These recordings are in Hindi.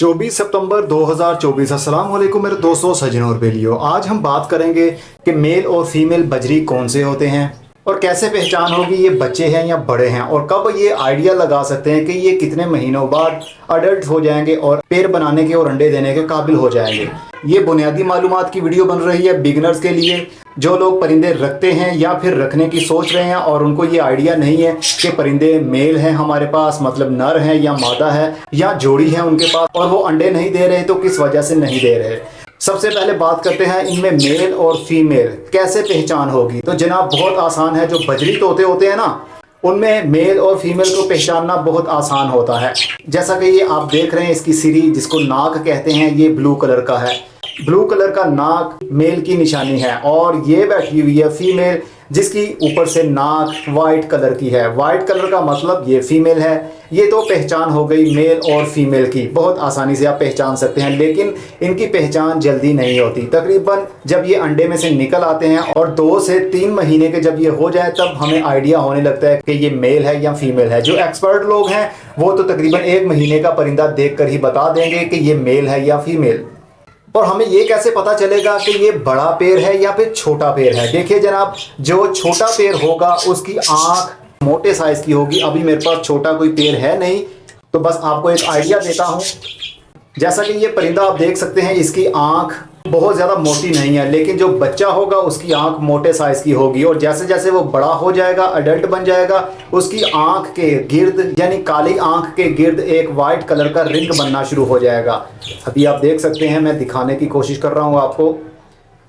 24 सितंबर 2024। अस्सलाम वालेकुम मेरे दोस्तों, सज्जनों और बेलियों। आज हम बात करेंगे कि मेल और फीमेल बजरी कौन से होते हैं और कैसे पहचान होगी ये बच्चे हैं या बड़े हैं, और कब ये आइडिया लगा सकते हैं कि ये कितने महीनों बाद अडल्ट हो जाएंगे और पैर बनाने के और अंडे देने के काबिल हो जाएंगे। ये बुनियादी मालूमात की वीडियो बन रही है बिगिनर्स के लिए, जो लोग परिंदे रखते हैं या फिर रखने की सोच रहे हैं और उनको ये आइडिया नहीं है कि परिंदे मेल हैं हमारे पास, मतलब नर है या मादा है या जोड़ी है उनके पास, और वो अंडे नहीं दे रहे तो किस वजह से नहीं दे रहे। सबसे पहले बात करते हैं इनमें मेल और फीमेल कैसे पहचान होगी। तो जनाब बहुत आसान है। जो बजरी तोते होते हैं ना, उनमें मेल और फीमेल को पहचानना बहुत आसान होता है। जैसा कि ये आप देख रहे हैं, इसकी सिरी जिसको नाक कहते हैं ये ब्लू कलर का है। ब्लू कलर का नाक मेल की निशानी है, और ये बैठी हुई है फीमेल जिसकी ऊपर से नाक वाइट कलर की है। वाइट कलर का मतलब ये फीमेल है। ये तो पहचान हो गई मेल और फीमेल की, बहुत आसानी से आप पहचान सकते हैं। लेकिन इनकी पहचान जल्दी नहीं होती। तकरीबन जब ये अंडे में से निकल आते हैं और 2 से 3 महीने के जब ये हो जाए तब हमें आइडिया होने लगता है कि ये मेल है या फीमेल है। जो एक्सपर्ट लोग हैं वो तो तकरीबन 1 महीने का परिंदा देख कर ही बता देंगे कि ये मेल है या फीमेल। और हमें ये कैसे पता चलेगा कि ये बड़ा पैर है या फिर छोटा पैर है? देखिए जनाब, जो छोटा पैर होगा उसकी आंख मोटे साइज की होगी। अभी मेरे पास छोटा कोई पैर है नहीं, तो बस आपको एक आइडिया देता हूँ। जैसा कि ये परिंदा आप देख सकते हैं, इसकी आंख बहुत ज़्यादा मोटी नहीं है, लेकिन जो बच्चा होगा उसकी आंख मोटे साइज की होगी। और जैसे जैसे वो बड़ा हो जाएगा, अडल्ट बन जाएगा, उसकी आंख के गिर्द यानी काली आंख के गिर्द एक वाइट कलर का रिंग बनना शुरू हो जाएगा। अभी आप देख सकते हैं, मैं दिखाने की कोशिश कर रहा हूँ आपको।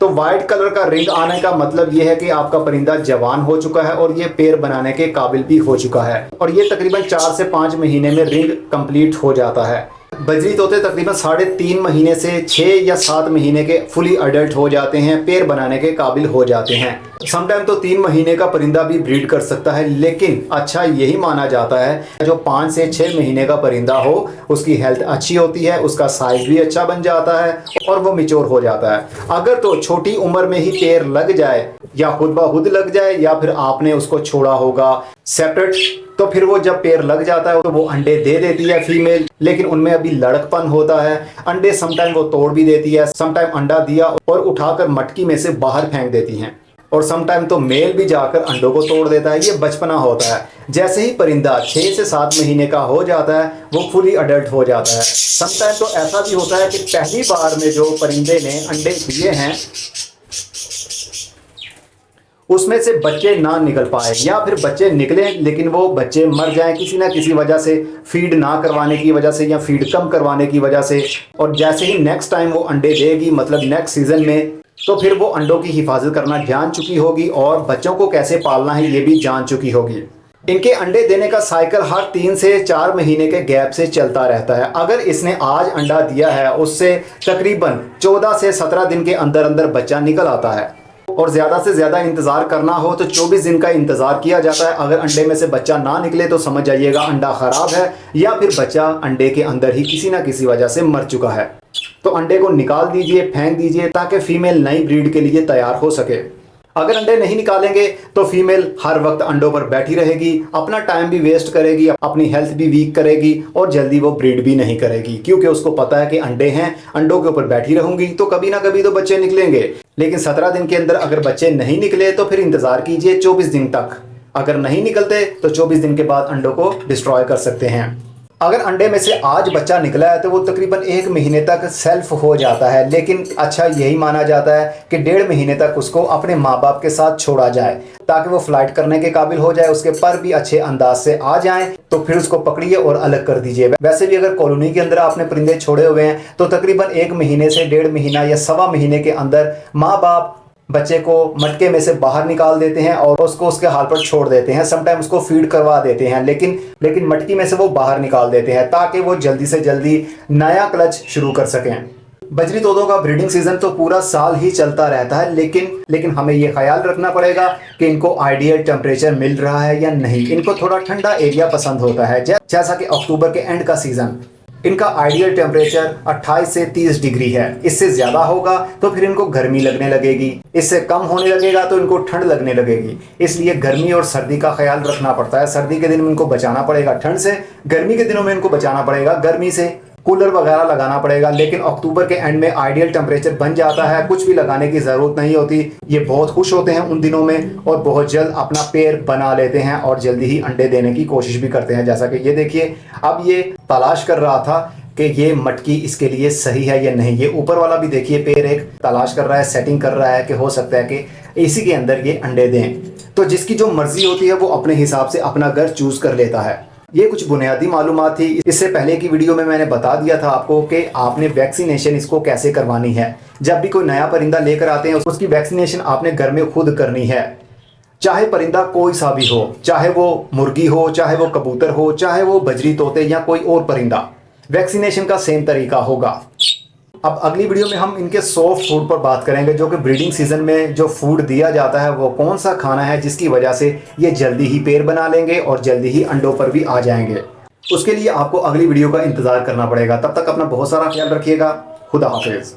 तो वाइट कलर का रिंग आने का मतलब ये है कि आपका परिंदा जवान हो चुका है और ये पैर बनाने के काबिल भी हो चुका है। और ये तकरीबन 4 से 5 महीने में रिंग कंप्लीट हो जाता है। बजरी तोते तकरीबन 3.5 महीने से 6 या 7 महीने के फुली अडल्ट हो जाते हैं, पैर बनाने के काबिल हो जाते हैं। समटाइम तो 3 महीने का परिंदा भी ब्रीड कर सकता है, लेकिन अच्छा यही माना जाता है जो 5 से 6 महीने का परिंदा हो उसकी हेल्थ अच्छी होती है, उसका साइज भी अच्छा बन जाता है और वो मैच्योर हो जाता है। अगर तो छोटी उम्र में ही पैर लग जाए या खुद ब खुद लग जाए या फिर आपने उसको छोड़ा होगा सेपरेट, तो फिर वो जब पैर लग जाता है तो वो अंडे दे देती है फीमेल, लेकिन उनमें अभी लड़कपन होता है। अंडे समटाइम वो तोड़ भी देती है, समटाइम अंडा दिया और उठाकर मटकी में से बाहर फेंक देती हैं, और समटाइम तो मेल भी जाकर अंडों को तोड़ देता है। ये बचपना होता है। जैसे ही परिंदा 6 से 7 महीने का हो जाता है वो फुली अडल्ट हो जाता है। समटाइम तो ऐसा भी होता है कि पहली बार में जो परिंदे ने अंडे दिए हैं उसमें से बच्चे ना निकल पाए, या फिर बच्चे निकले लेकिन वो बच्चे मर जाएं किसी ना किसी वजह से, फीड ना करवाने की वजह से या फीड कम करवाने की वजह से। और जैसे ही नेक्स्ट टाइम वो अंडे देगी, मतलब नेक्स्ट सीजन में, तो फिर वो अंडों की हिफाजत करना जान चुकी होगी और बच्चों को कैसे पालना है ये भी जान चुकी होगी। इनके अंडे देने का साइकिल हर 3 से 4 महीने के गैप से चलता रहता है। अगर इसने आज अंडा दिया है उससे तकरीबन 14 से 17 दिन के अंदर अंदर बच्चा निकल आता है, और ज़्यादा से ज़्यादा इंतज़ार करना हो तो 24 दिन का इंतज़ार किया जाता है। अगर अंडे में से बच्चा ना निकले तो समझ जाइएगा अंडा ख़राब है, या फिर बच्चा अंडे के अंदर ही किसी ना किसी वजह से मर चुका है। तो अंडे को निकाल दीजिए, फेंक दीजिए, ताकि फीमेल नई ब्रीड के लिए तैयार हो सके। अगर अंडे नहीं निकालेंगे तो फीमेल हर वक्त अंडों पर बैठी रहेगी, अपना टाइम भी वेस्ट करेगी, अपनी हेल्थ भी वीक करेगी और जल्दी वो ब्रीड भी नहीं करेगी, क्योंकि उसको पता है कि अंडे हैं, अंडों के ऊपर बैठी रहूंगी तो कभी ना कभी तो बच्चे निकलेंगे। लेकिन 17 दिन के अंदर अगर बच्चे नहीं निकले तो फिर इंतजार कीजिए 24 दिन तक। अगर नहीं निकलते तो 24 दिन के बाद अंडों को डिस्ट्रॉय कर सकते हैं। अगर अंडे में से आज बच्चा निकला है तो वो तकरीबन 1 महीने तक सेल्फ हो जाता है, लेकिन अच्छा यही माना जाता है कि 1.5 महीने तक उसको अपने माँ बाप के साथ छोड़ा जाए ताकि वो फ्लाइट करने के काबिल हो जाए, उसके पर भी अच्छे अंदाज से आ जाएं, तो फिर उसको पकड़िए और अलग कर दीजिए। वैसे भी अगर कॉलोनी के अंदर आपने परिंदे छोड़े हुए हैं तो तकरीबन 1 महीने से 1.5 महीना या 1.25 महीने के अंदर माँ बाप बच्चे को मटके में से बाहर निकाल देते हैं और उसको उसके हाल पर छोड़ देते हैं। समटाइम उसको फीड करवा देते हैं, लेकिन मटकी में से वो बाहर निकाल देते हैं ताकि वो जल्दी से जल्दी नया क्लच शुरू कर सकें। बजरी तोतों का ब्रीडिंग सीजन तो पूरा साल ही चलता रहता है, लेकिन हमें ये ख्याल रखना पड़ेगा कि इनको आइडियल टेम्परेचर मिल रहा है या नहीं। इनको थोड़ा ठंडा एरिया पसंद होता है, जैसा कि अक्टूबर के एंड का सीजन। इनका आइडियल टेम्परेचर 28 से 30 डिग्री है। इससे ज़्यादा होगा तो फिर इनको गर्मी लगने लगेगी, इससे कम होने लगेगा तो इनको ठंड लगने लगेगी। इसलिए गर्मी और सर्दी का ख्याल रखना पड़ता है। सर्दी के दिन में इनको बचाना पड़ेगा ठंड से, गर्मी के दिनों में इनको बचाना पड़ेगा गर्मी से। कूलर वगैरह लगाना पड़ेगा, लेकिन अक्टूबर के एंड में आइडियल टेम्परेचर बन जाता है, कुछ भी लगाने की ज़रूरत नहीं होती। ये बहुत खुश होते हैं उन दिनों में और बहुत जल्द अपना पेड़ बना लेते हैं और जल्दी ही अंडे देने की कोशिश भी करते हैं। जैसा कि ये देखिए, अब ये तलाश कर रहा था कि ये मटकी इसके लिए सही है या नहीं। ये ऊपर वाला भी देखिए पेड़ एक तलाश कर रहा है, सेटिंग कर रहा है कि हो सकता है कि इसी के अंदर ये अंडे दें। तो जिसकी जो मर्जी होती है वो अपने हिसाब से अपना घर चूज़ कर लेता है। ये कुछ बुनियादी मालूमात थी। इससे पहले की वीडियो में मैंने बता दिया था आपको कि आपने वैक्सीनेशन इसको कैसे करवानी है। जब भी कोई नया परिंदा लेकर आते हैं उसकी वैक्सीनेशन आपने घर में खुद करनी है, चाहे परिंदा कोई सा भी हो, चाहे वो मुर्गी हो, चाहे वो कबूतर हो, चाहे वो बजरी तोते या कोई और परिंदा, वैक्सीनेशन का सेम तरीका होगा। अब अगली वीडियो में हम इनके सॉफ्ट फूड पर बात करेंगे, जो कि ब्रीडिंग सीजन में जो फूड दिया जाता है वो कौन सा खाना है जिसकी वजह से ये जल्दी ही पेड़ बना लेंगे और जल्दी ही अंडों पर भी आ जाएंगे। उसके लिए आपको अगली वीडियो का इंतज़ार करना पड़ेगा। तब तक अपना बहुत सारा ख्याल रखिएगा। खुदा हाफिज़।